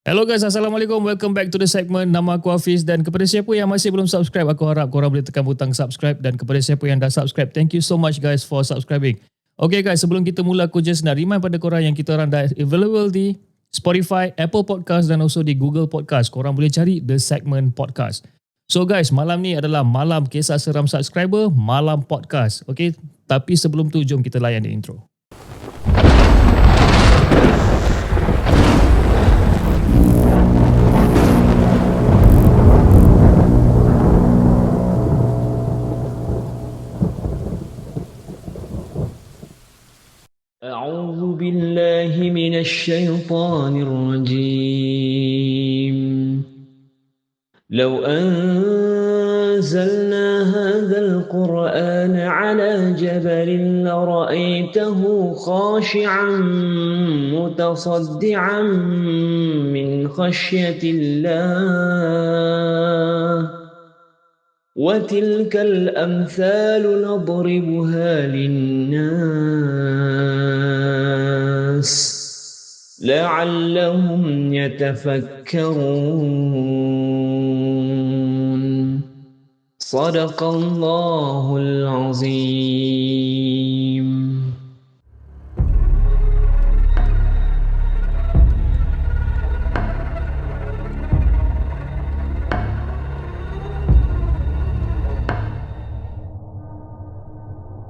Hello guys, Assalamualaikum. Welcome back to the segment. Nama aku Hafiz dan kepada siapa yang masih belum subscribe, aku harap korang boleh tekan butang subscribe, dan kepada siapa yang dah subscribe, thank you so much guys for subscribing. Okay guys, sebelum kita mula, aku just nak remind pada korang yang kita orang dah available di Spotify, Apple Podcast dan also di Google Podcast. Korang boleh cari The Segment Podcast. So guys, malam ni adalah malam kisah seram subscriber, malam podcast. Okay, tapi sebelum tu jom kita layan the intro. أعوذ بالله من الشيطان الرجيم لو أنزلنا هذا القرآن على جبل لرأيته خاشعا متصدعا من خشية الله وتلك الأمثال نضربها للناس لعلهم يتفكرون صدق الله العظيم.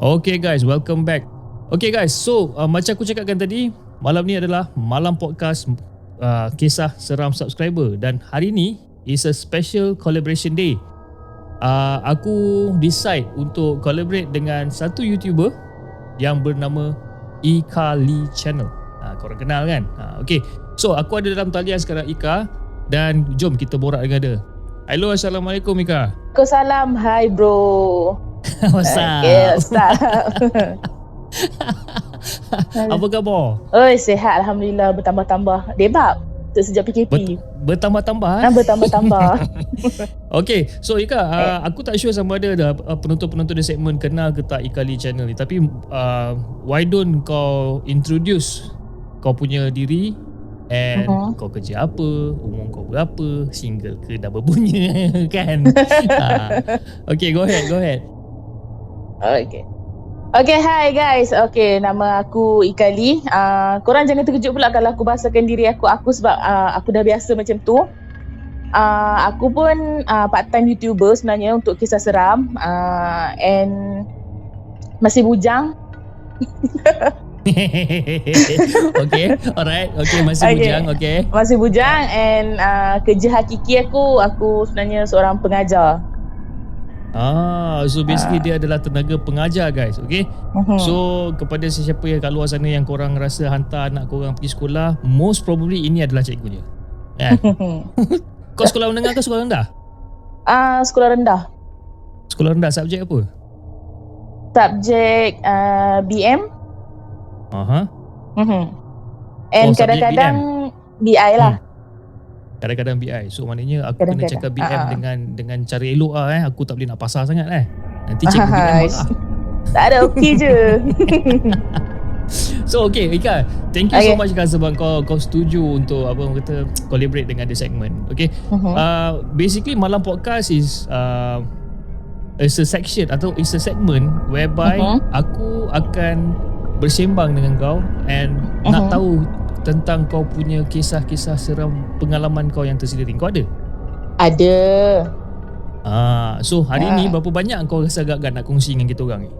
Okay guys, welcome back. Okay guys, so macam aku cakapkan tadi, malam ni adalah malam podcast kisah seram subscriber, dan hari ni is a special collaboration day. Aku decide untuk collaborate dengan satu YouTuber yang bernama Ika Lee Channel. Korang kenal kan? Okay, so aku ada dalam talian sekarang Ika, dan jom kita borak dengan dia. Hello, Assalamualaikum Ika. Waalaikumsalam, hai bro. What's up? Okay, what's up? Apa khabar? Oi, sihat Alhamdulillah, bertambah-tambah. Debab sejak PKP. Bertambah-tambah? Bertambah-tambah. Okay, so Ika, aku tak sure sama ada penonton-penonton di segmen kenal ke tak Ika Lee Channel ni. Tapi why don't kau introduce kau punya diri, and kau kerja apa, umur kau berapa, single ke dah berpunya kan? Okay, go ahead. Okay, hi guys. Okay, nama aku Ika Lee. Korang jangan terkejut pula kalau aku bahasakan diri aku sebab aku dah biasa macam tu. Aku pun part-time YouTuber sebenarnya untuk kisah seram, and masih bujang. Okay, alright. Okay, masih bujang. Okay, masih bujang, and kerja hakiki aku sebenarnya seorang pengajar. So basically dia adalah tenaga pengajar guys. Okay, so kepada sesiapa yang kat luar sana yang korang rasa hantar anak korang pergi sekolah, most probably ini adalah cikgunya kan? Kau sekolah menengah ke sekolah rendah? Sekolah rendah. Sekolah rendah, subjek apa? Subjek BM. And kadang-kadang BI lah. Kadang-kadang BI. So maknanya aku kena cakap BM dengan cara elok lah. Aku tak boleh nak pasar sangat nanti cikgu BM marah. Tak ada, okey je. So okay Ika, thank you so much Ika sebab kau setuju untuk apa orang kata collaborate dengan the segment. Okay, basically malam podcast is a section atau is a segment whereby aku akan bersembang dengan kau and nak tahu tentang kau punya kisah-kisah seram, pengalaman kau yang tersendiri. Kau ada? Ada. So hari ni berapa banyak kau rasa agak-agak nak kongsi dengan kita orang ni?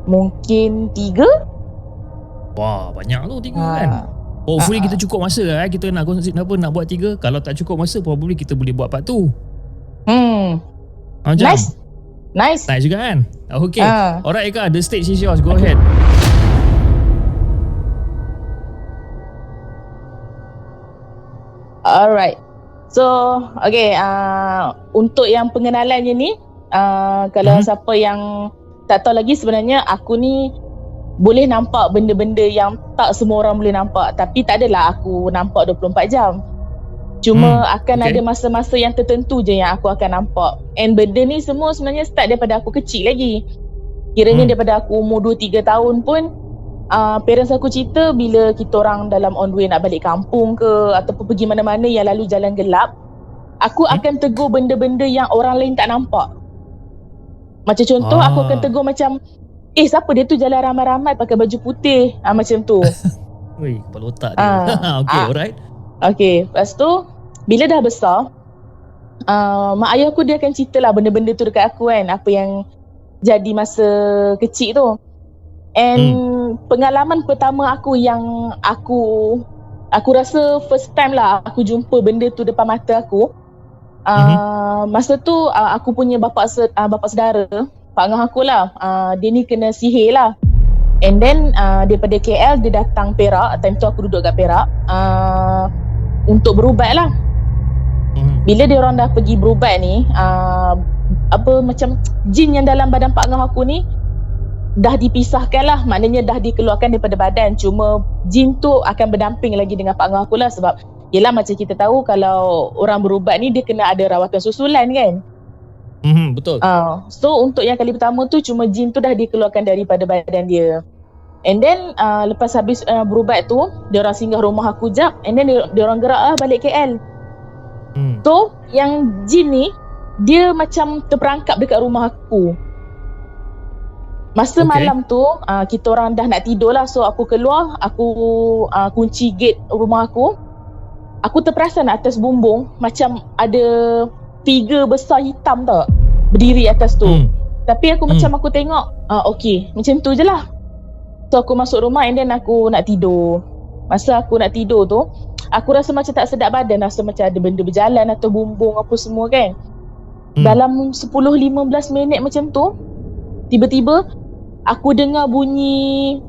Mungkin 3. Wah, banyak tu 3 kan? Hopefully kita cukup masa lah. Kita nak kongsi nak buat 3. Kalau tak cukup masa, probably kita boleh buat part 2. Nice juga kan? Okay, alright Ika, the stage is yours. Go ahead. Alright. So, okay, untuk yang pengenalannya ni, kalau siapa yang tak tahu lagi, sebenarnya aku ni boleh nampak benda-benda yang tak semua orang boleh nampak. Tapi tak adalah aku nampak 24 jam. Cuma akan ada masa-masa yang tertentu je yang aku akan nampak. And benda ni semua sebenarnya start daripada aku kecil lagi. Kiranya daripada aku umur 2-3 tahun pun parents aku cerita bila kita orang dalam on the way nak balik kampung ke ataupun pergi mana-mana yang lalu jalan gelap, aku akan tegur benda-benda yang orang lain tak nampak. Macam contoh aku akan tegur macam, siapa dia tu jalan ramai-ramai pakai baju putih, macam tu. Weh, kepala otak dia. Okay, alright. Okay, lepas tu bila dah besar, mak ayah aku dia akan cerita lah benda-benda tu dekat aku kan, apa yang jadi masa kecil tu. And pengalaman pertama aku yang aku rasa first time lah aku jumpa benda tu depan mata aku. Masa tu aku punya bapa saudara, pak ngah aku lah, dia ni kena sihir lah. And then daripada KL dia datang Perak. Time tu aku duduk kat Perak untuk berubat lah. Bila dia orang dah pergi berubat ni, macam jin yang dalam badan pak ngah aku ni dah dipisahkan lah. Maknanya dah dikeluarkan daripada badan. Cuma jin tu akan berdamping lagi dengan pak ngah aku lah. Sebab yelah macam kita tahu kalau orang berubat ni dia kena ada rawatan susulan kan. Betul. So untuk yang kali pertama tu cuma jin tu dah dikeluarkan daripada badan dia. And then lepas habis berubat tu, dia orang singgah rumah aku jap. And then dia orang gerak lah balik KL. So yang jin ni dia macam terperangkap dekat rumah aku. Masa malam tu kita orang dah nak tidur lah. So aku keluar, aku kunci gate rumah aku. Aku terperasan atas bumbung macam ada figure besar hitam tak berdiri atas tu. Tapi aku macam aku tengok okay, macam tu je lah. So aku masuk rumah and then aku nak tidur. Masa aku nak tidur tu, aku rasa macam tak sedap badan. Rasa macam ada benda berjalan atau bumbung apa semua kan. Dalam 10-15 minit macam tu, tiba-tiba aku dengar bunyi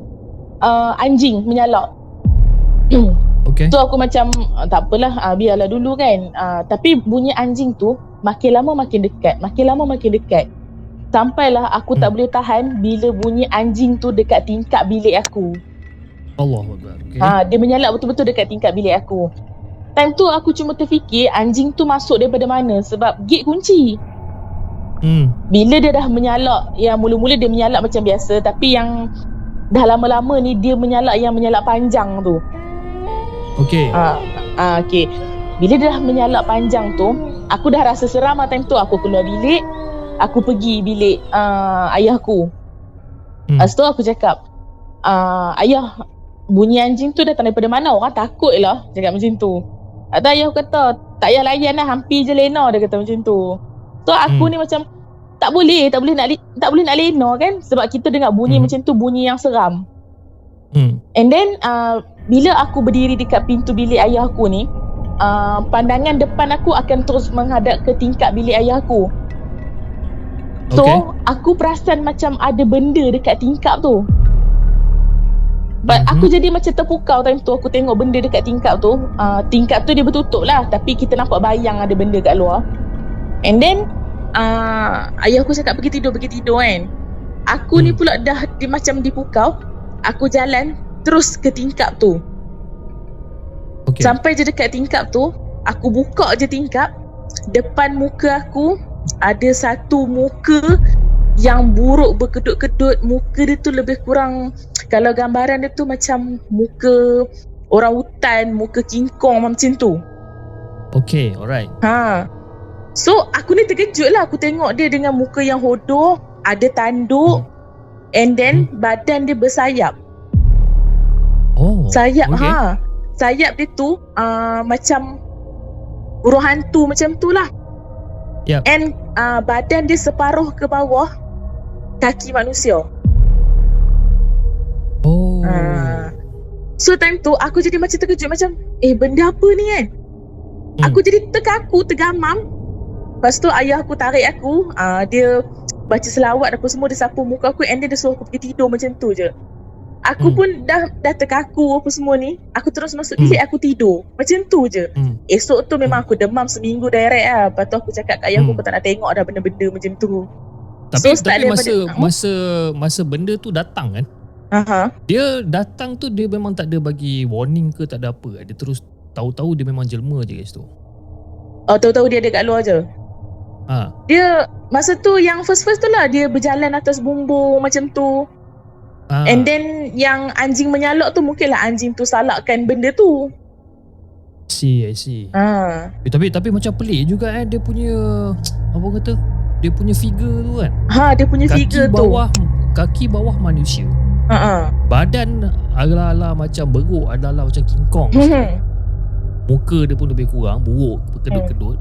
anjing menyalak. Okay. So aku macam tak apalah, biarlah dulu kan. Tapi bunyi anjing tu makin lama makin dekat, makin lama makin dekat. Sampailah aku tak boleh tahan bila bunyi anjing tu dekat tingkap bilik aku. Allahuakbar. Okay. Dia menyalak betul-betul dekat tingkap bilik aku. Time tu aku cuma terfikir anjing tu masuk daripada mana sebab gate kunci. Bila dia dah menyalak, yang mula-mula dia menyalak macam biasa, tapi yang dah lama-lama ni dia menyalak yang menyalak panjang tu. Okay. Okay. Bila dia dah menyalak panjang tu, aku dah rasa seram lah time tu. Aku keluar bilik, aku pergi bilik ayahku. Lepas tu aku cakap, ayah, bunyi anjing tu datang daripada mana? Orang takut lah cakap macam tu. Atau ayah kata, tak payah layan lah, hampir je lena, dia kata macam tu. So aku ni macam tak boleh nak lena kan, sebab kita dengar bunyi macam tu, bunyi yang seram. And then bila aku berdiri dekat pintu bilik ayah aku ni, pandangan depan aku akan terus menghadap ke tingkap bilik ayah aku. So aku perasan macam ada benda dekat tingkap tu. But aku jadi macam terpukau time tu. Aku tengok benda dekat tingkap tu. Tingkap tu dia bertutup lah, tapi kita nampak bayang ada benda kat luar. And then ayah aku cakap pergi tidur kan. Aku ni pula dah macam dipukau. Aku jalan terus ke tingkap tu. Sampai je dekat tingkap tu, aku buka je tingkap. Depan muka aku ada satu muka yang buruk berkedut-kedut. Muka dia tu lebih kurang, kalau gambaran dia tu macam muka orang hutan, muka King Kong macam tu. Okay, alright. So aku ni terkejut lah. Aku tengok dia dengan muka yang hodoh, ada tanduk, and then badan dia bersayap. Sayap, sayap dia tu macam burung hantu macam tu lah. And badan dia separuh ke bawah kaki manusia. So time tu aku jadi macam terkejut, macam benda apa ni kan. Aku jadi terkaku, tergamam. Lepas tu ayah aku tarik aku, dia baca selawat apa semua, dia sapu muka aku, and then dia suruh aku pergi tidur macam tu je. Aku pun dah terkaku apa semua ni. Aku terus masuk bilik, aku tidur macam tu je. Esok tu memang aku demam seminggu direct lah. Lepas tu aku cakap kat ayah aku tak nak tengok dah benda-benda macam tu. Tapi masa benda tu datang kan, dia datang tu dia memang tak ada bagi warning ke, tak ada apa. Dia terus tahu-tahu dia memang jelma je guys tu. Tahu-tahu dia ada kat luar je. Dia masa tu yang first tu lah, dia berjalan atas bumbung macam tu. And then yang anjing menyalak tu mungkinlah anjing tu salakkan benda tu. I see. Tapi macam pelik juga dia punya apa kata? Dia punya figure tu kan. Dia punya figure tu. Kaki bawah manusia. Badan ala-ala macam beruk, ala-ala macam King Kong. Muka dia pun lebih kurang buruk, berkedut-kedut.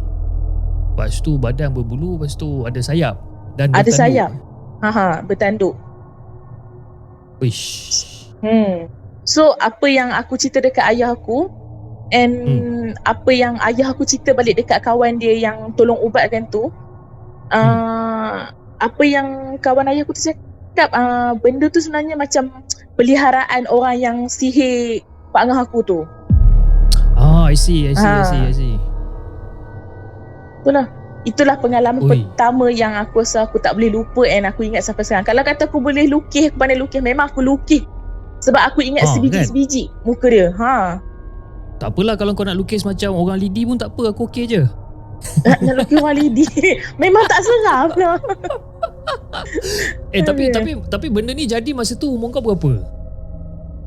Lepas tu badan berbulu, lepas tu ada sayap dan ada bertanduk. sayap. Bertanduk. Wish. So apa yang aku cerita dekat ayah aku and apa yang ayah aku cerita balik dekat kawan dia yang tolong ubatkan tu, apa yang kawan ayah aku tu cakap, benda tu sebenarnya macam peliharaan orang yang sihir Pak Ngah aku tu. I see. Itulah pengalaman pertama yang aku rasa aku tak boleh lupa and aku ingat sampai sekarang. Kalau kata aku boleh lukis, aku pandai lukis, memang aku lukis. Sebab aku ingat sebiji-sebiji muka dia. Tak apalah kalau kau nak lukis macam orang lidi pun tak apa, aku okey je. Nak lukis orang lidi memang tak seram lah. Tapi benda ni jadi masa tu umur kau berapa?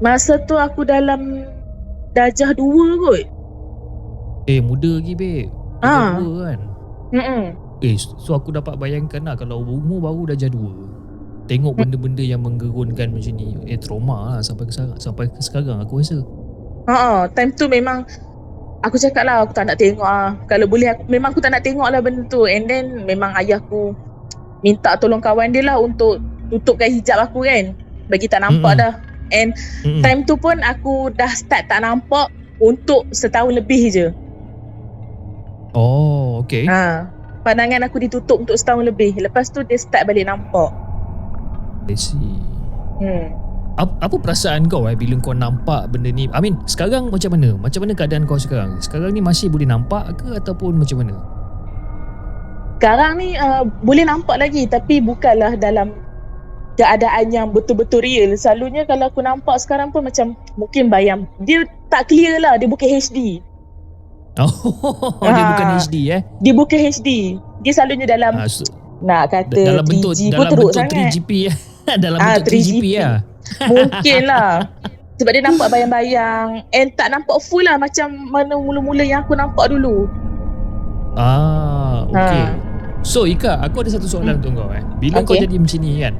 Masa tu aku dalam darjah 2 kot. Muda lagi babe. Darjah 2 kan. So aku dapat bayangkan lah kalau umur baru darjah 2 tengok benda-benda yang menggerunkan macam ni, trauma lah sampai ke sekarang aku rasa. Time tu memang aku cakap lah aku tak nak tengok lah. Kalau boleh memang aku tak nak tengok lah benda tu. And then memang ayahku minta tolong kawan dia lah untuk tutupkan hijab aku kan, bagi tak nampak dah. And time tu pun aku dah start tak nampak untuk setahun lebih je. Okay. Pandangan aku ditutup untuk setahun lebih. Lepas tu dia start balik nampak. I see. Apa perasaan kau bila kau nampak benda ni? I mean, sekarang macam mana? Macam mana keadaan kau sekarang? Sekarang ni masih boleh nampak ke ataupun macam mana? Sekarang ni boleh nampak lagi, tapi bukanlah dalam keadaan yang betul-betul real. Selalunya kalau aku nampak sekarang pun macam mungkin bayang. Dia tak clear lah, dia bukan HD. Dia bukan HD Dia bukan HD. Dia selalunya dalam nak kata dalam 3G bentuk, pun teruk bentuk sangat. 3GP dalam bentuk 3GP lah. Mungkin lah. Sebab dia nampak bayang-bayang and tak nampak full lah macam mana mula-mula yang aku nampak dulu. Okay. So Ika, aku ada satu soalan untuk kau Bila kau jadi macam ni kan,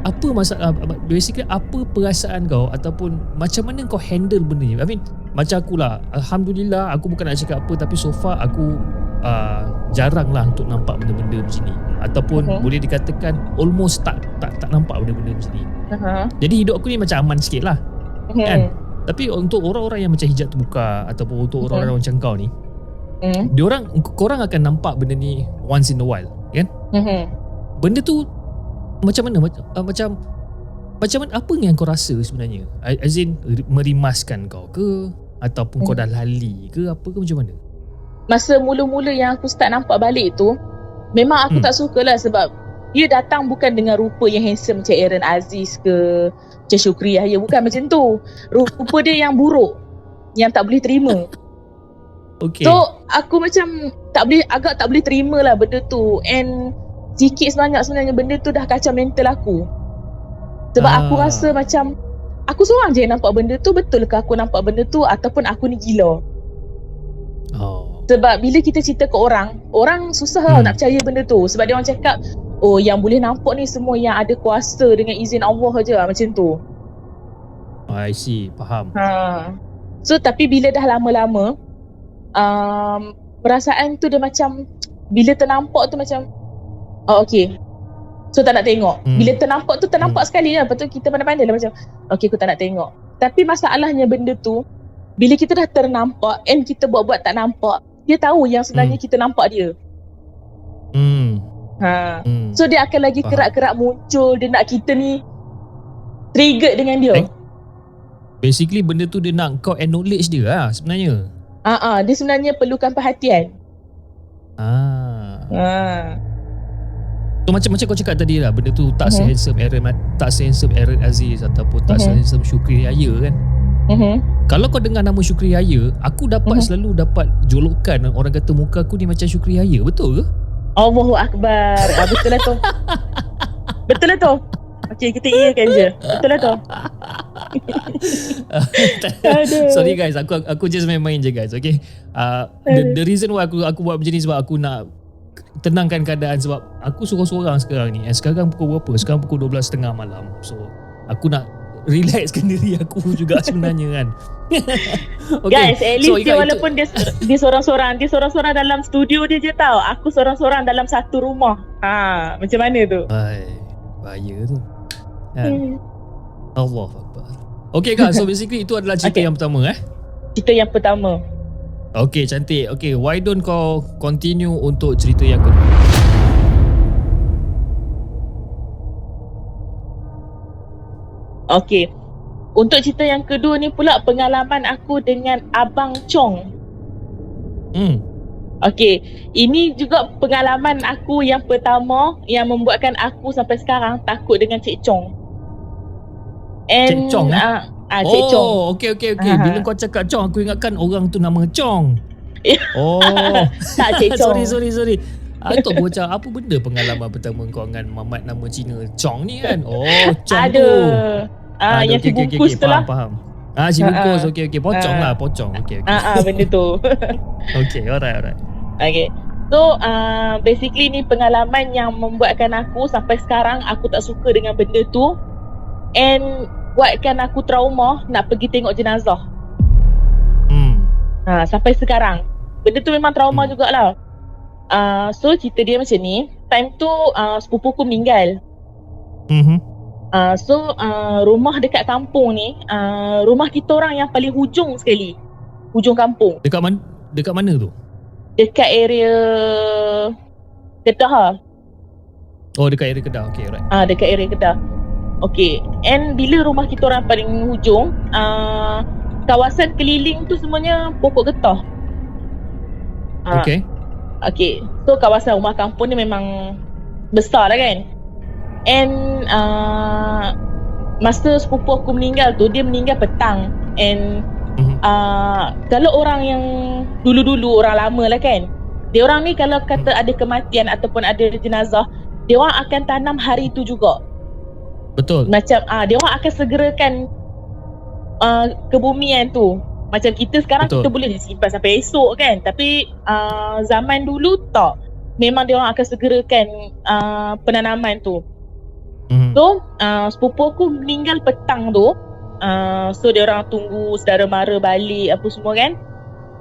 apa masalah, basically apa perasaan kau ataupun macam mana kau handle benda ni? I mean, macam aku lah, Alhamdulillah, aku bukan nak cakap apa, tapi so far aku jarang lah untuk nampak benda-benda macam ni. Ataupun boleh dikatakan almost tak nampak benda-benda macam ni. Jadi hidup aku ni macam aman sikit lah kan. Tapi untuk orang-orang yang macam hijab terbuka ataupun untuk orang-orang macam kau ni, korang akan nampak benda ni once in a while kan. Benda tu macam mana, macam mana, apa yang kau rasa sebenarnya? As in merimaskan kau ke ataupun kau dah lali ke apa ke, macam mana? Masa mula-mula yang aku start nampak balik tu, memang aku tak suka lah sebab dia datang bukan dengan rupa yang handsome macam Aaron Aziz ke macam Syukri Yahya, bukan macam tu. Rupa dia yang buruk, yang tak boleh terima. So aku macam agak tak boleh terima lah benda tu. And sikit sebenarnya benda tu dah kacau mental aku. Sebab aku rasa macam aku seorang je yang nampak benda tu. Betul ke aku nampak benda tu ataupun aku ni gila? Sebab bila kita cerita ke orang susah lah nak percaya benda tu. Sebab dia orang cakap, yang boleh nampak ni semua yang ada kuasa dengan izin Allah je, macam tu. I see, faham. So tapi bila dah lama-lama, perasaan tu dia macam bila ternampak tu macam okay, so tak nak tengok. Bila ternampak tu ternampak sekali lah, lepas tu kita pandai-pandai lah macam okay, aku tak nak tengok. Tapi masalahnya benda tu, bila kita dah ternampak and kita buat-buat tak nampak, dia tahu yang sebenarnya kita nampak dia. So dia akan lagi kerak-kerak muncul. Dia nak kita ni triggered dengan dia. Basically benda tu dia nak kau acknowledge dia lah sebenarnya. Dia sebenarnya perlukan perhatian. So macam kau cakap tadi lah, benda tu tak se-handsome Aaron Aziz ataupun tak se-handsome Syukri Yahya kan. Kalau kau dengar nama Syukri Yahya, aku selalu dapat jolokan orang kata muka aku ni macam Syukri Yahya. Betul ke? Allahu Akbar. Betul lah tu. Betul lah tu. Macam kita iakan je. Betul lah tu. Aduh. Sorry guys, aku just main-main je guys. Okay, the reason why aku buat macam ni sebab aku nak tenangkan keadaan, sebab aku sorang-sorang sekarang ni. Sekarang pukul berapa? Sekarang pukul 12.30 malam. So aku nak relaxkan diri aku juga sebenarnya kan. Okay. Guys, at least dia walaupun dia sorang-sorang, dia sorang-sorang dalam studio dia je tau. Aku sorang-sorang dalam satu rumah. Macam mana tu? Bahaya tu kan? Allah Akbar. Okay Kak, so basically itu adalah cerita yang pertama Cerita yang pertama. Okay, cantik. Okay, why don't kau continue untuk cerita yang kedua? Okay, untuk cerita yang kedua ni pula pengalaman aku dengan Abang Chong. Okay, ini juga pengalaman aku yang pertama yang membuatkan aku sampai sekarang takut dengan Cik Chong. Cik Chong Cik Chong. Okay. Bila kau cakap Chong, aku ingatkan orang tu nama Chong. Tak, Cik Chong. Sorry. Atau macam apa benda pengalaman pertama kau dengan mamat nama Cina Chong ni kan? Chong tu. Yang si bungkus tu lah. Faham. Si bungkus. Okay. Pocong lah, pocong. Okay. Benda tu. Okay, alright. Okay. So basically ni pengalaman yang membuatkan aku sampai sekarang aku tak suka dengan benda tu, and buatkan aku trauma nak pergi tengok jenazah. Sampai sekarang benda tu memang trauma jugalah. So cerita dia macam ni. Time tu sepupuku meninggal. So rumah dekat kampung ni, rumah kita orang yang paling hujung sekali, hujung kampung. Dekat mana tu? Dekat area Kedah lah. Dekat area Kedah. Okay, right. Dekat area Kedah. Okay. And bila rumah kita orang paling hujung, kawasan keliling tu semuanya pokok getah. Okay. So kawasan rumah kampung ni memang besar lah kan. And masa sepupu aku meninggal tu, dia meninggal petang. And kalau orang yang dulu-dulu, orang lama lah kan, dia orang ni kalau kata ada kematian ataupun ada jenazah, dia orang akan tanam hari tu juga. Betul. Macam dia orang akan segerakan kebumian tu. Macam kita sekarang, betul, kita boleh disimpan sampai esok kan. Tapi zaman dulu tak. Memang dia orang akan segerakan penanaman tu. So sepupu aku meninggal petang tu. So dia orang tunggu saudara mara balik apa semua kan.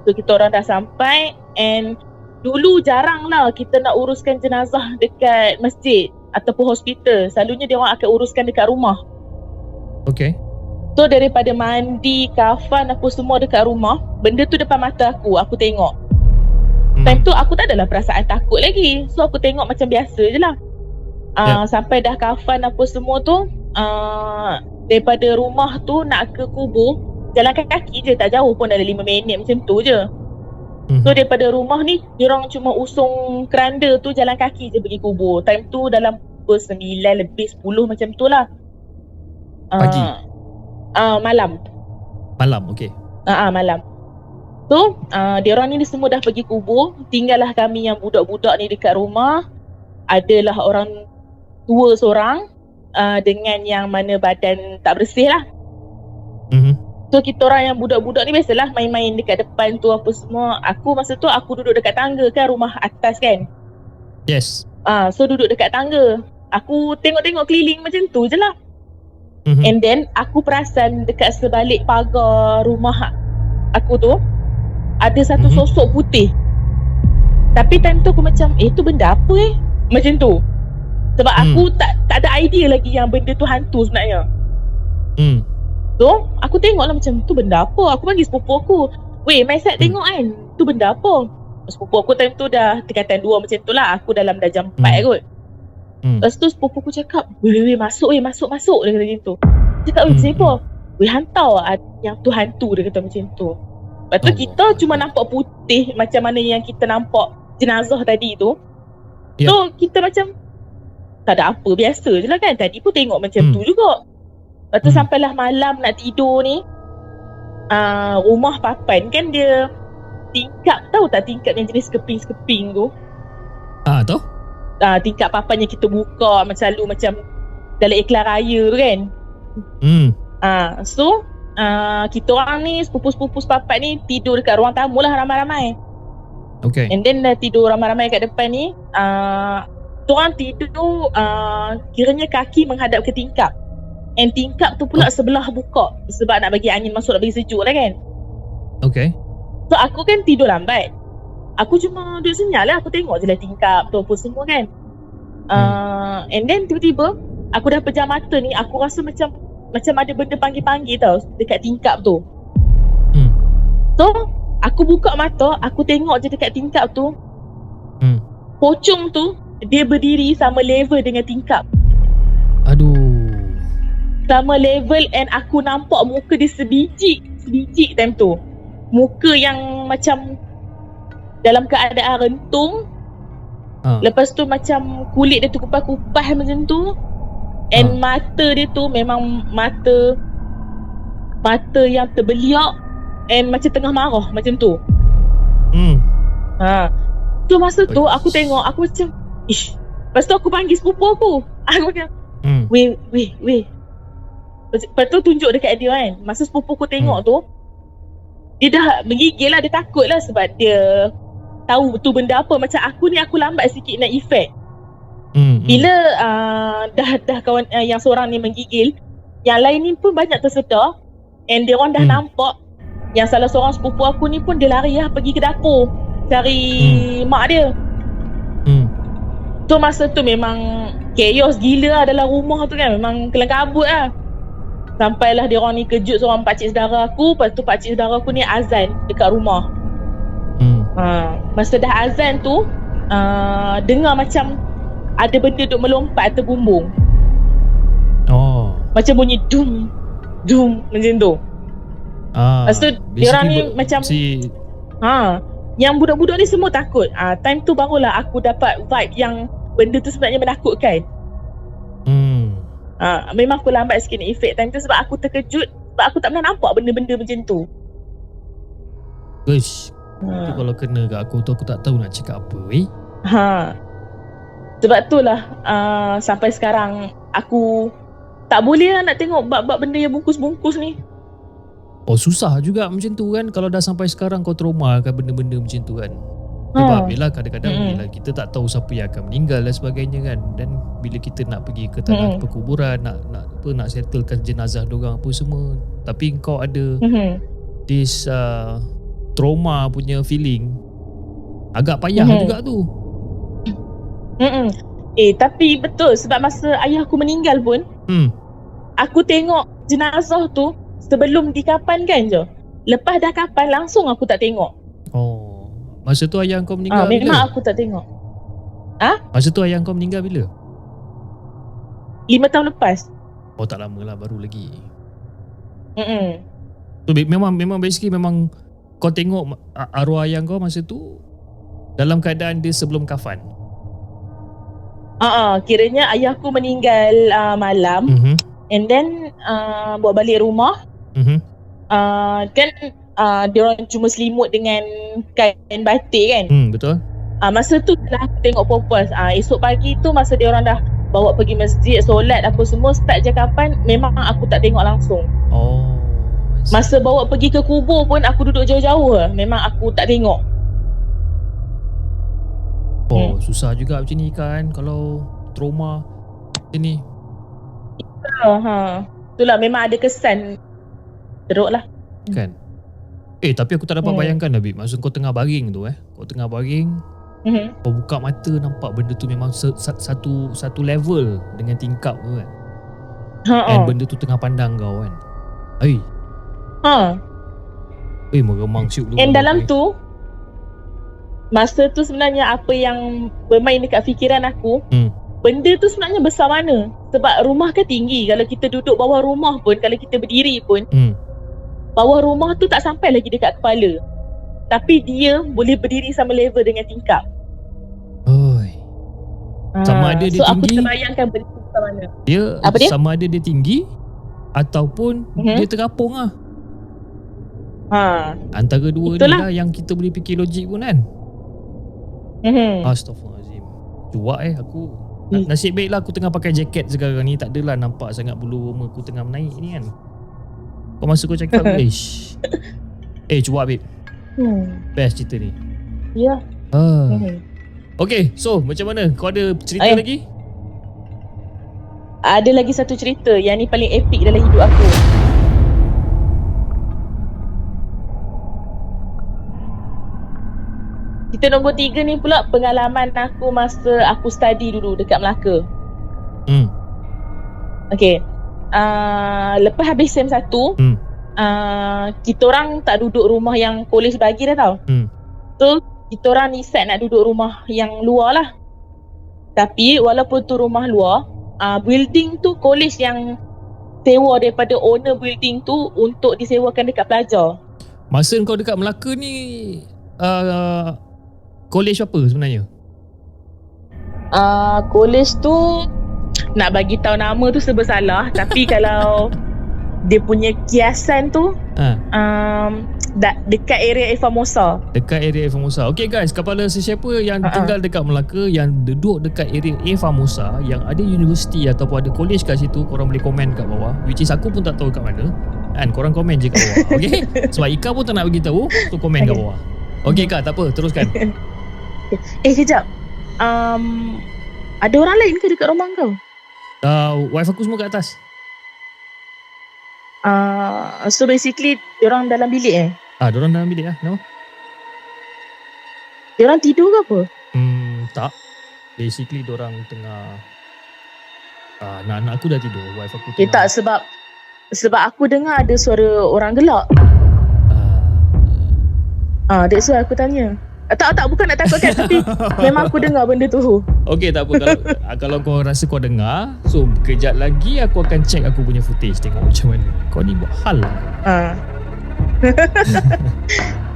So kita orang dah sampai. And dulu jarang lah kita nak uruskan jenazah dekat masjid ataupun hospital. Selalunya dia orang akan uruskan dekat rumah. Okay. So daripada mandi, kafan apa semua dekat rumah, benda tu depan mata aku tengok. Time tu aku tak adalah perasaan takut lagi. So aku tengok macam biasa je lah. Sampai dah kafan apa semua tu, daripada rumah tu nak ke kubur, jalan kaki je, tak jauh pun, ada 5 minit macam tu je. So daripada rumah ni, diorang cuma usung keranda tu, jalan kaki je pergi kubur. Time tu dalam pukul 9 lebih 10 macam tu lah. Pagi? Malam. Malam, okay. Malam. So diorang ni semua dah pergi kubur. Tinggallah kami yang budak-budak ni dekat rumah. Adalah orang tua seorang, dengan yang mana badan tak bersih lah. So kita orang yang budak-budak ni biasalah main-main dekat depan tu apa semua. Aku masa tu aku duduk dekat tangga kan, rumah atas kan. Yes. So duduk dekat tangga. Aku tengok-tengok keliling macam tu je lah. And then aku perasan dekat sebalik pagar rumah aku tu ada satu sosok putih. Tapi time tu aku macam, tu benda apa macam tu. Sebab aku tak ada idea lagi yang benda tu hantu sebenarnya. So aku tengok lah macam tu benda apa. Aku panggil sepupu aku, weh mai sat tengok kan, tu benda apa. Sepupu aku time tu dah tingkatan 2 macam tu lah. Aku dalam dah jam 4 kot. Lepas tu sepupu aku cakap, weh masuk dia kata macam tu. Cakap, weh siapa? Weh hantau yang tu hantu, dia kata macam tu. Lepas tu kita cuma nampak putih macam mana yang kita nampak jenazah tadi tu. So kita macam tak ada apa, biasa je lah kan. Tadi pun tengok macam tu juga. Lepas tu sampailah malam nak tidur ni, rumah papan kan dia tingkap, tahu tak tingkap yang jenis keping-keping tu? Tahu? Tingkap papan yang kita buka macam selalu macam dalam iklan raya tu kan. So kita orang ni sepupu-sepupu sepapat ni tidur dekat ruang tamu lah ramai-ramai. Okay. And then dah tidur ramai-ramai kat depan ni, kita orang tidur kiranya kaki menghadap ke tingkap. And tingkap tu pula sebelah buka sebab nak bagi angin masuk, nak bagi sejuk lah kan. Okay. So aku kan tidur lambat. Aku cuma duduk senyap lah, aku tengok je lah tingkap tu apa semua kan. And then tiba-tiba aku dah pejam mata ni, aku rasa macam ada benda panggil-panggil tau dekat tingkap tu. So aku buka mata, aku tengok je dekat tingkap tu. Pocong tu dia berdiri sama level dengan tingkap. Aduh. Sama level, and aku nampak muka dia sebiji time tu. Muka yang macam dalam keadaan rentung. Lepas tu macam kulit dia tu kupas-kupas macam tu. And mata dia tu memang mata yang terbeliak and macam tengah marah macam tu. So masa tu aku tengok, aku macam ish. Lepas tu aku panggil sepupu aku. Aku macam weh. Lepas tu tunjuk dekat dia kan. Masa sepupu aku tengok tu, dia dah menggigil lah, dia takut lah sebab dia tahu tu benda apa. Macam aku ni, aku lambat sikit nak efek. Bila dah kawan yang seorang ni menggigil, yang lain ni pun banyak tersedar. And dia orang dah nampak. Yang salah seorang sepupu aku ni pun dia lari lah pergi ke dapur cari mak dia. So masa tu memang chaos gila lah dalam rumah tu kan. Memang kelangkabut lah. Sampailah dia orang ni kejut seorang pakcik saudara aku. Lepas tu pakcik saudara aku ni azan dekat rumah. Masa dah azan tu, dengar macam ada benda duk melompat atas bumbung. Macam bunyi dum macam tu. Lepas tu dia orang ni macam yang budak-budak ni semua takut. Time tu barulah aku dapat vibe yang benda tu sebenarnya menakutkan. Memang aku lambat sikit ni efek time tu sebab aku terkejut. Sebab aku tak pernah nampak benda-benda macam tu. Uish, tu kalau kena kat aku tu aku tak tahu nak cakap apa Sebab tu lah sampai sekarang aku tak boleh lah nak tengok bab-bab benda yang bungkus-bungkus ni. Susah juga macam tu kan. Kalau dah sampai sekarang kau trauma kan benda-benda macam tu kan. Sebab bila kadang-kadang bila kita tak tahu siapa yang akan meninggal dan sebagainya kan. Dan bila kita nak pergi ke tanah perkuburan, nak settlekan jenazah diorang apa semua, tapi kau ada this trauma punya feeling, agak payah juga tu. Tapi betul sebab masa ayah aku meninggal pun aku tengok jenazah tu sebelum dikapankan je. Lepas dah kapan langsung aku tak tengok. Masa tu ayah kau meninggal memang bila? Aku tak tengok. Masa tu ayah kau meninggal bila? 5 tahun lepas. Tak lama lah, baru lagi. So memang basically memang kau tengok arwah ayah kau masa tu dalam keadaan dia sebelum kafan. Kiranya ayahku meninggal malam. And then bawa balik rumah. Kan diorang cuma selimut dengan kain batik kan. Betul. Masa tu lah aku tengok purpose. Esok pagi tu masa diorang dah bawa pergi masjid, solat apa semua, start je kapan, memang aku tak tengok langsung. Masa bawa pergi ke kubur pun aku duduk jauh-jauh lah. Memang aku tak tengok. Susah juga macam ni kan kalau trauma macam ni. Itulah memang ada kesan teruk lah kan. Tapi aku tak dapat bayangkan Habib. Maksud kau tengah baring tu kau tengah baring, kau buka mata nampak benda tu memang satu level dengan tingkap tu kan. And benda tu tengah pandang kau kan. Meremang syuk dulu. And dalam tu masa tu sebenarnya apa yang bermain dekat fikiran aku, benda tu sebenarnya besar mana. Sebab rumah kan tinggi. Kalau kita duduk bawah rumah pun, kalau kita berdiri pun, bawah rumah tu tak sampai lagi dekat kepala. Tapi dia boleh berdiri sama level dengan tingkap. Sama ada dia so tinggi, aku terbayangkan benda tu besar mana. Dia sama ada dia tinggi ataupun dia terapung lah. Antara dua ni lah yang kita boleh fikir logik pun kan. Astaghfirullahaladzim. Cuak aku. Nasib baiklah aku tengah pakai jaket sekarang ni. Tak adalah nampak sangat bulu roma aku tengah menaik ni kan. Kau masa kau cakap ish. Cuak babe. Best cerita ni. Ya. Okay, so macam mana? Kau ada cerita lagi? Ada lagi satu cerita. Yang ni paling epic dalam hidup aku. Cerita nombor 3 ni pula pengalaman aku masa aku study dulu dekat Melaka. Okay. Lepas habis SEM 1, kita orang tak duduk rumah yang kolej bagi dah tau. So, kita orang decide nak duduk rumah yang luar lah. Tapi walaupun tu rumah luar, building tu kolej yang sewa daripada owner building tu untuk disewakan dekat pelajar. Masa kau dekat Melaka ni kolej apa sebenarnya? Kolej tu nak bagi tahu nama tu serba salah. Tapi kalau dia punya kiasan tu dekat area Formosa. Dekat area Formosa. Okay guys, kepada sesiapa yang tinggal dekat Melaka, yang duduk dekat area Formosa, yang ada universiti ataupun ada kolej kat situ, korang boleh komen kat bawah. Which is aku pun tak tahu kat mana kan, korang komen je kat bawah. Okay, sebab Ika pun tak nak bagi tahu, tu komen kat bawah. Okay Kak, tak apa, teruskan. Kejap. Ada orang lain ke dekat rumah kau? Wife aku semua kat atas. So basically diorang dalam bilik Diorang dalam bilik lah. No? Diorang tidur ke apa? Tak. Basically diorang tengah anak-anak aku dah tidur. Wife aku tengah tak, sebab aku dengar ada suara orang gelak. That's why aku tanya. Tak, bukan nak takutkan. Tapi memang aku dengar benda tu. Okay, tak apa. Kalau kau rasa kau dengar, so kejap lagi aku akan check aku punya footage, tengok macam mana. Kau ni buat hal lah.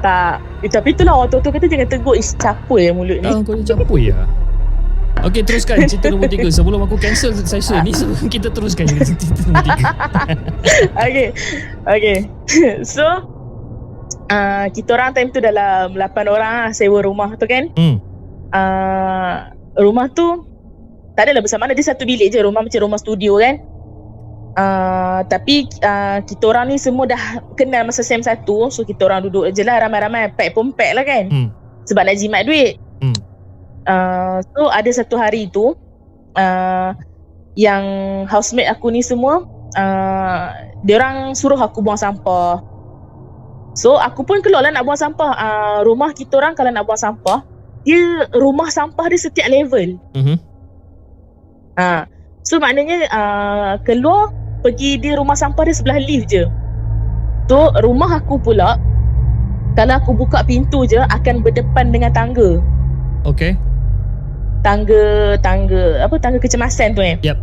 Tak. Tapi itulah orang tua kata jangan tegur. Capul mulut ni. Kau ni capul ya. Okay, teruskan cerita nombor 3. Sebelum aku cancel session ni, sebelum kita teruskan cerita nombor 3. Okay. So kita orang time tu dalam 8 orang lah sewa rumah tu kan. Rumah tu tak adalah bersama, dia satu bilik je. Rumah macam rumah studio kan. Tapi kita orang ni semua dah kenal masa SEM 1. So kita orang duduk je lah ramai-ramai, pack lah kan. Sebab nak jimat duit. So ada satu hari tu yang housemate aku ni semua diorang suruh aku buang sampah. So aku pun keluar lah nak buang sampah. Rumah kita orang kalau nak buang sampah, dia rumah sampah dia setiap level. So maknanya keluar pergi dia rumah sampah dia sebelah lift je. So rumah aku pula, kalau aku buka pintu je akan berdepan dengan tangga. Okay. Tangga kecemasan tu Yep.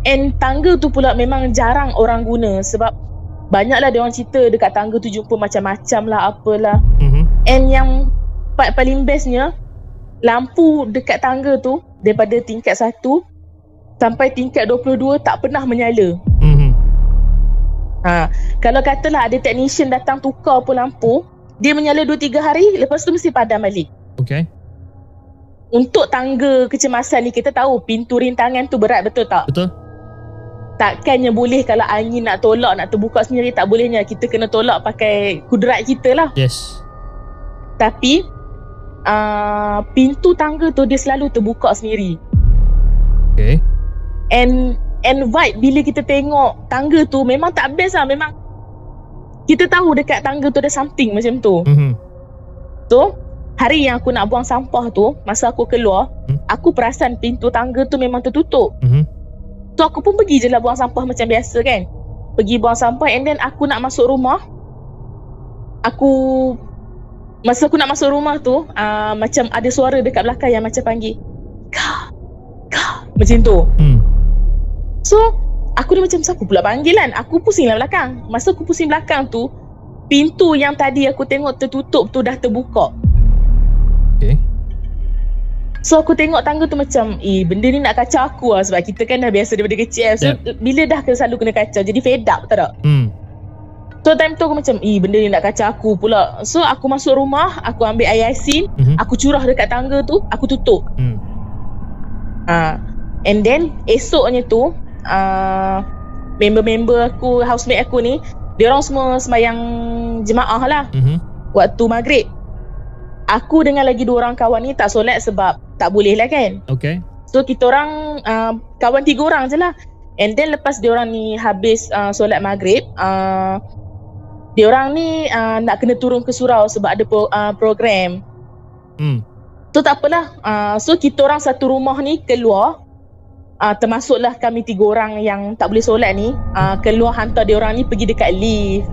And tangga tu pula memang jarang orang guna. Sebab banyaklah dia orang cerita dekat tangga tu jumpa macam-macam lah, apalah. And yang part paling bestnya, lampu dekat tangga tu daripada tingkat 1 sampai tingkat 22 tak pernah menyala. Kalau katalah ada technician datang tukar pun lampu, dia menyala 2-3 hari, lepas tu mesti padam balik. Okay. Untuk tangga kecemasan ni, kita tahu pintu rintangan tu berat, betul tak? Betul. Takkannya boleh kalau angin nak tolak, nak terbuka sendiri, tak bolehnya. Kita kena tolak pakai kudrat kita lah. Yes. Tapi pintu tangga tu dia selalu terbuka sendiri. Okay. And vibe bila kita tengok tangga tu memang tak best lah. Memang kita tahu dekat tangga tu ada something macam tu. So hari yang aku nak buang sampah tu, masa aku keluar, aku perasan pintu tangga tu memang tertutup. So aku pun pergi je lah buang sampah macam biasa kan. Pergi buang sampah, and then aku nak masuk rumah. Masa aku nak masuk rumah tu, macam ada suara dekat belakang yang macam panggil Kak, macam tu. So aku ni macam, siapa pula panggil kan. Aku pusing lah belakang. Masa aku pusing belakang tu, pintu yang tadi aku tengok tertutup tu dah terbuka. Okay. So aku tengok tangga tu macam, benda ni nak kacau aku lah. Sebab kita kan dah biasa daripada kecil. So bila dah selalu kena kacau, jadi fed up, betul tak? So time tu aku macam, benda ni nak kacau aku pula. So aku masuk rumah, aku ambil air asin, aku curah dekat tangga tu, aku tutup. And then esoknya tu member-member aku, housemate aku ni, dia orang semua sembahyang jemaah lah waktu maghrib. Aku dengan lagi 2 orang kawan ni tak solat sebab tak boleh lah kan. Okay. So kita orang kawan 3 orang je lah. And then lepas dia orang ni habis solat maghrib, dia orang ni nak kena turun ke surau sebab ada program. So tak apalah. So kita orang satu rumah ni keluar, termasuklah kami 3 orang yang tak boleh solat ni, keluar hantar dia orang ni pergi dekat lift.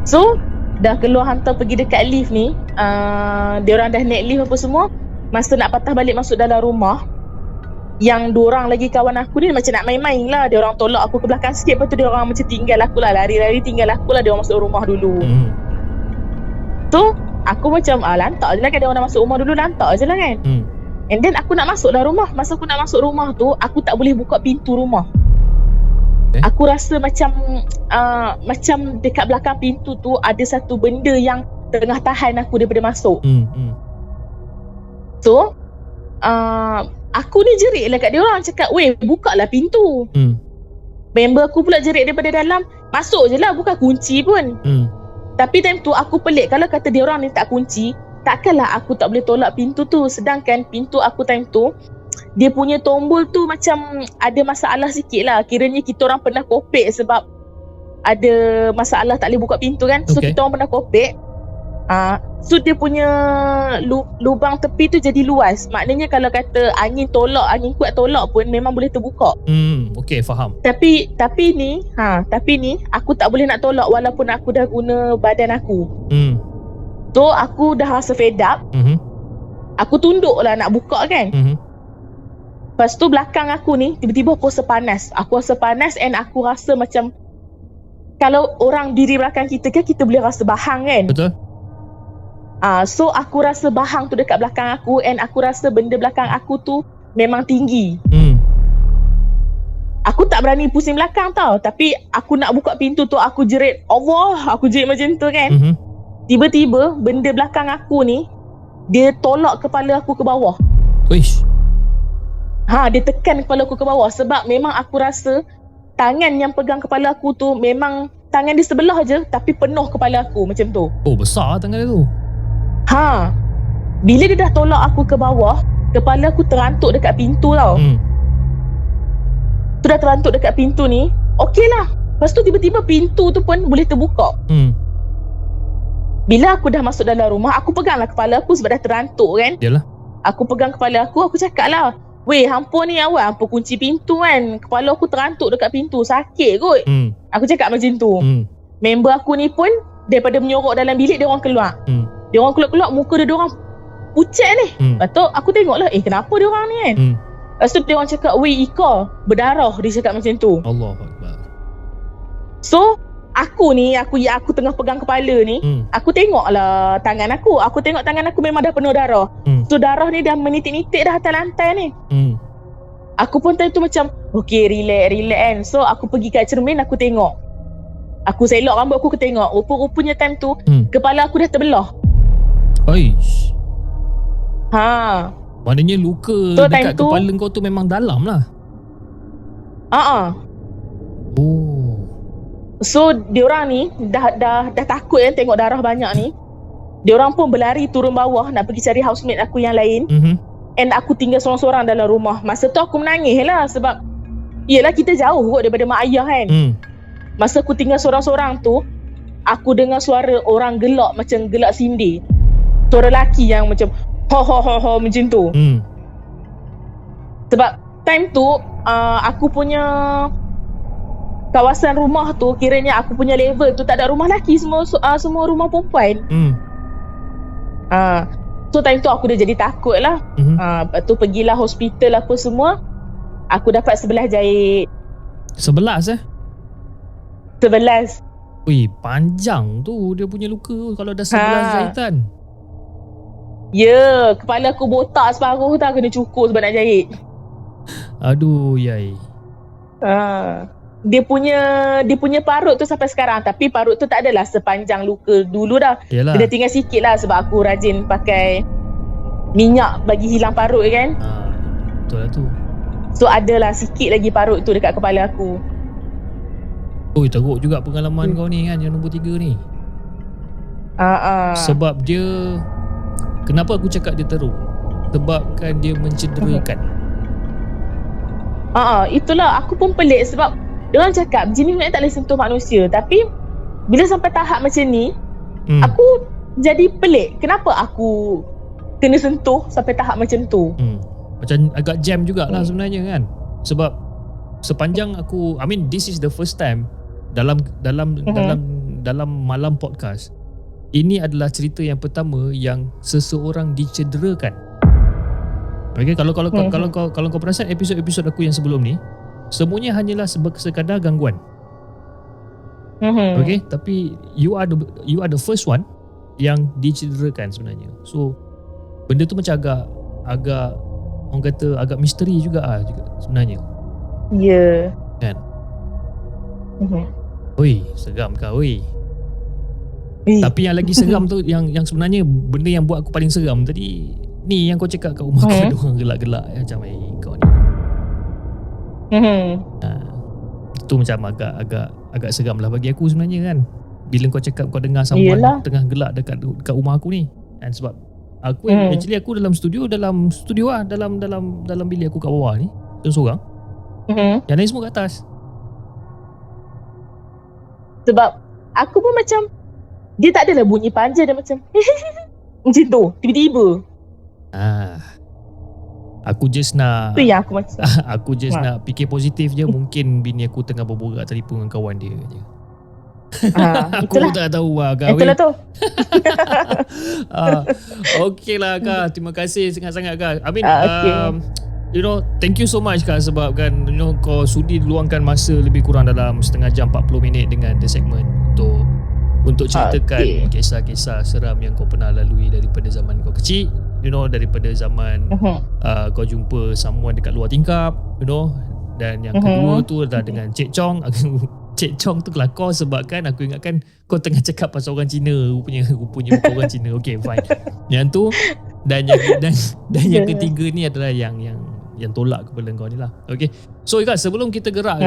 So dah keluar hantar pergi dekat lift ni, dia orang dah naik lift apa semua. Masa nak patah balik masuk dalam rumah, yang 2 orang lagi kawan aku ni macam nak main-main lah. Dia orang tolak aku ke belakang sikit, lepas tu dia orang macam tinggal aku lah, lari-lari tinggal aku lah. Dia orang masuk rumah dulu. So aku macam lantak je lah kan, dia orang dah masuk rumah dulu, lantak je lah kan. And then aku nak masuk dalam rumah. Masa aku nak masuk rumah tu, aku tak boleh buka pintu rumah. Aku rasa macam macam dekat belakang pintu tu ada satu benda yang tengah tahan aku daripada masuk. So aku ni jerit lah kat dia orang, cakap, "Weh, buka lah pintu." Member aku pula jerit daripada dalam, "Masuk je lah, bukan kunci pun." Tapi time tu aku pelik, kalau kata dia orang ni tak kunci, takkanlah aku tak boleh tolak pintu tu. Sedangkan pintu aku time tu, dia punya tombol tu macam ada masalah sikit lah. Kiranya kita orang pernah kopek sebab ada masalah tak boleh buka pintu kan. So kita orang pernah kopek. So dia punya lubang tepi tu jadi luas. Maknanya kalau kata angin kuat tolak pun memang boleh terbuka. Okay, faham. Tapi ni aku tak boleh nak tolak walaupun aku dah guna badan aku. So aku dah rasa fed up. Aku tunduk lah nak buka kan. Lepas tu belakang aku ni tiba-tiba aku rasa panas. Aku rasa panas and aku rasa macam kalau orang diri belakang kita kan, kita boleh rasa bahang kan. Betul. So aku rasa bahang tu dekat belakang aku, and aku rasa benda belakang aku tu memang tinggi. Aku tak berani pusing belakang tau, tapi aku nak buka pintu tu, aku jerit Allah, aku jerit macam tu kan. Tiba-tiba benda belakang aku ni dia tolak kepala aku ke bawah. Uish. Dia tekan kepala aku ke bawah sebab memang aku rasa tangan yang pegang kepala aku tu memang tangan dia sebelah je tapi penuh kepala aku macam tu. Oh, besar tangan dia tu. Bila dia dah tolak aku ke bawah, kepala aku terantuk dekat pintu tau. Tu dah terantuk dekat pintu ni, okey lah. Lepas tu tiba-tiba pintu tu pun boleh terbuka. Bila aku dah masuk dalam rumah, aku peganglah kepala aku sebab dah terantuk kan. Yalah. Aku pegang kepala aku cakap lah, "Weh, hampa ni awak hampa kunci pintu kan. Kepala aku terantuk dekat pintu, sakit kot." Aku cakap macam tu. Member aku ni pun daripada menyorok dalam bilik, dia orang keluar. Dia orang keluar, muka dia orang pucat ni. Lepas tu aku tengok lah, kenapa dia orang ni kan. Lepas tu dia orang cakap, "Weh, Ika berdarah." Dia cakap macam tu. Allahuakbar. So aku tengah pegang kepala ni, aku tengok lah tangan aku. Aku tengok tangan aku memang dah penuh darah. So darah ni dah menitik-nitik dah atas lantai ni. Aku pun time tu macam, okay, relax kan. So aku pergi kat cermin, aku tengok. Aku selok rambut aku tengok. Rupa-rupanya time tu kepala aku dah terbelah. Aish. Maknanya luka so, dekat kepala kau tu memang dalam lah. Oh. So diorang ni dah takut kan tengok darah banyak ni. Diorang pun berlari turun bawah nak pergi cari housemate aku yang lain. And aku tinggal seorang-seorang dalam rumah. Masa tu aku menangis lah sebab yelah kita jauh kot daripada mak ayah kan. Masa aku tinggal seorang-seorang tu, aku dengar suara orang gelak macam gelak sindir. Suara lelaki yang macam ho macam tu. Sebab time tu aku punya kawasan rumah tu, kiranya aku punya level tu tak ada rumah lelaki, semua rumah perempuan. So time tu aku dah jadi takut lah. Lepas tu pergilah hospital apa semua. Aku dapat 11 jahit. 11 11. Ui, panjang tu dia punya luka kalau dah 11 jahitan. Ya, kepala aku botak separuh tak, kena cukur sebab nak jahit. Aduh, yai. Dia punya parut tu sampai sekarang, tapi parut tu tak adalah sepanjang luka dulu dah. Yalah. Dia tinggal sikit lah sebab aku rajin pakai minyak bagi hilang parut kan. Betul lah tu. So adalah sikit lagi parut tu dekat kepala aku. Oh, teruk juga pengalaman kau ni kan, yang nombor 3 ni. Sebab dia, kenapa aku cakap dia teruk? Sebabkan dia mencederakan. Itulah aku pun pelik sebab diorang cakap jin ni tak boleh sentuh manusia, tapi bila sampai tahap macam ni, aku jadi pelik. Kenapa aku kena sentuh sampai tahap macam tu? Macam agak jam jugalah sebenarnya kan. Sebab sepanjang aku, I mean this is the first time dalam malam podcast ini adalah cerita yang pertama yang seseorang dicederakan. Okay, kalau kau perasan episod-episod aku yang sebelum ni, semuanya hanyalah sekadar gangguan. Okay, tapi you are the first one yang dicederakan sebenarnya. So benda tu macam agak orang kata agak misteri juga sebenarnya. Ya. Kan? Oi, seram kau oi. Tapi yang lagi seram tu yang sebenarnya benda yang buat aku paling seram tadi ni yang kau cakap kat rumah kau orang gelak-gelak macam kau ni. Itu macam agak seram lah bagi aku sebenarnya kan. Bila kau cakap kau dengar someone tengah gelak dekat rumah aku ni. Dan sebab aku actually aku dalam studio dalam bilik aku kat bawah ni seorang. Yang lain semua kat atas. Sebab aku pun macam dia tak adalah bunyi panjang, dia macam macam tu tiba-tiba. Aku just nak tu yang aku macam aku just nak fikir positif je. Mungkin bini aku tengah berborak telefon dengan kawan dia je. Aku tak tahu lah Kak. Itulah tu. Okey lah Kak, terima kasih sangat-sangat Kak. I mean you know, thank you so much Kak, sebab kan you know kau sudi luangkan masa lebih kurang dalam setengah jam 40 minit dengan The Segment untuk ceritakan kisah-kisah seram yang kau pernah lalui daripada zaman kau kecil, you know, daripada zaman kau jumpa someone dekat luar tingkap, you know, dan yang kedua tu adalah dengan Cik Chong. Cik Chong tu kelakar sebab kan aku ingatkan kau tengah cakap pasal orang Cina, rupanya muka orang Cina. Okay, fine. Yang tu dan yang ketiga ni adalah yang tolak kepala kau ni lah. Okay, so Ika, sebelum kita gerak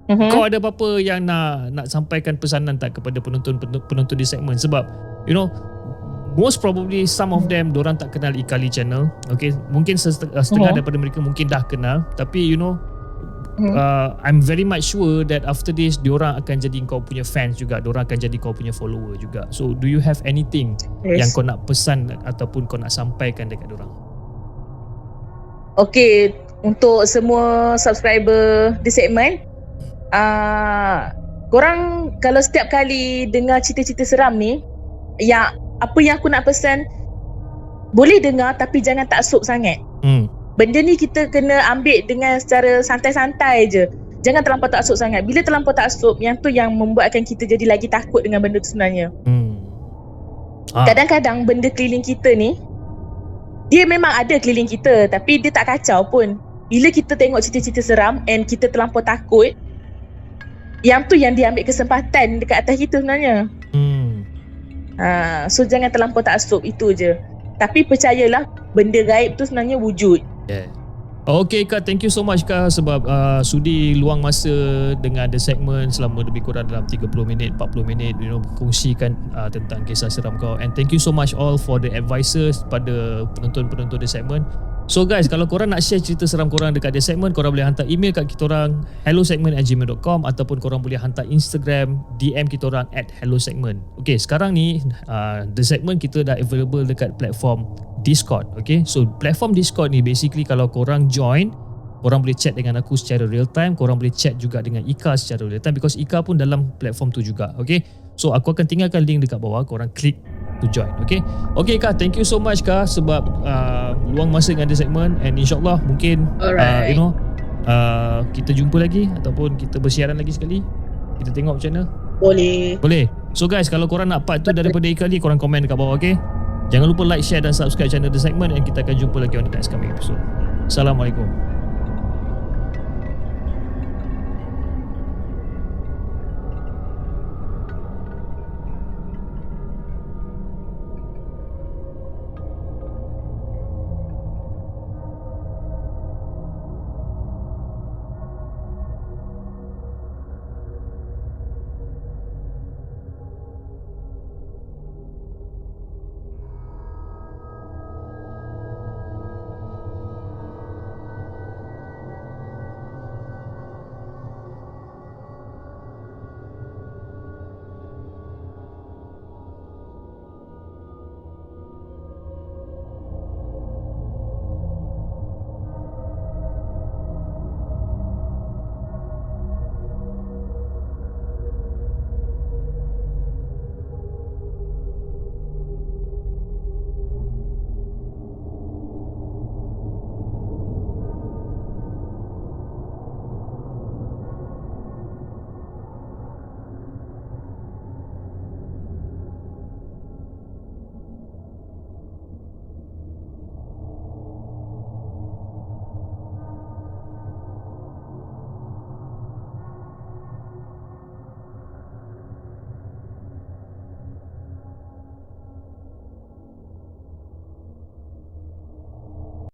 kau ada apa-apa yang nak sampaikan pesanan tak kepada penonton di segmen? Sebab you know, most probably some of them dorang tak kenal Ikali channel. Okay, mungkin setengah daripada mereka mungkin dah kenal, tapi you know, I'm very much sure that after this diorang akan jadi kau punya fans juga, diorang akan jadi kau punya follower juga. So do you have anything yang kau nak pesan ataupun kau nak sampaikan dekat diorang? Okay, untuk semua subscriber di segmen, korang kalau setiap kali dengar cerita-cerita seram ni, apa yang aku nak pesan, boleh dengar tapi jangan taksub sangat. Benda ni kita kena ambil dengan secara santai-santai je. Jangan terlampau taksub sangat. Bila terlampau taksub, yang tu yang membuatkan kita jadi lagi takut dengan benda tu sebenarnya. Kadang-kadang benda keliling kita ni, dia memang ada keliling kita, tapi dia tak kacau pun. Bila kita tengok cerita-cerita seram and kita terlampau takut, yang tu yang dia ambil kesempatan dekat atas kita sebenarnya. So jangan terlampau taksub, itu je. Tapi percayalah, benda gaib tu sebenarnya wujud. Okay Kak, thank you so much Kak sebab sudi luang masa dengan The Segment selama lebih kurang dalam 30 minit, 40 minit, you know, kongsikan tentang kisah seram kau. And thank you so much all for the advices pada penonton-penonton The Segment. So guys, kalau korang nak share cerita seram korang dekat The Segment, korang boleh hantar email kat kita orang hellosegment@gmail.com ataupun korang boleh hantar Instagram DM kita orang @hellosegment. Okay, sekarang ni The Segment kita dah available dekat platform Discord. Okay, so platform Discord ni basically kalau korang join, korang boleh chat dengan aku secara real time, korang boleh chat juga dengan Ika secara real time because Ika pun dalam platform tu juga. Okay, so aku akan tinggalkan link dekat bawah, korang klik to join. Okay Kak, thank you so much Kak sebab luang masa dengan The Segment, and insyaAllah mungkin you know, kita jumpa lagi ataupun kita bersiaran lagi sekali, kita tengok macam mana. Boleh. So guys, kalau korang nak part tu daripada Ikali, korang komen dekat bawah. Okay, jangan lupa like, share dan subscribe channel The Segment, and kita akan jumpa lagi on the next coming episode. Assalamualaikum.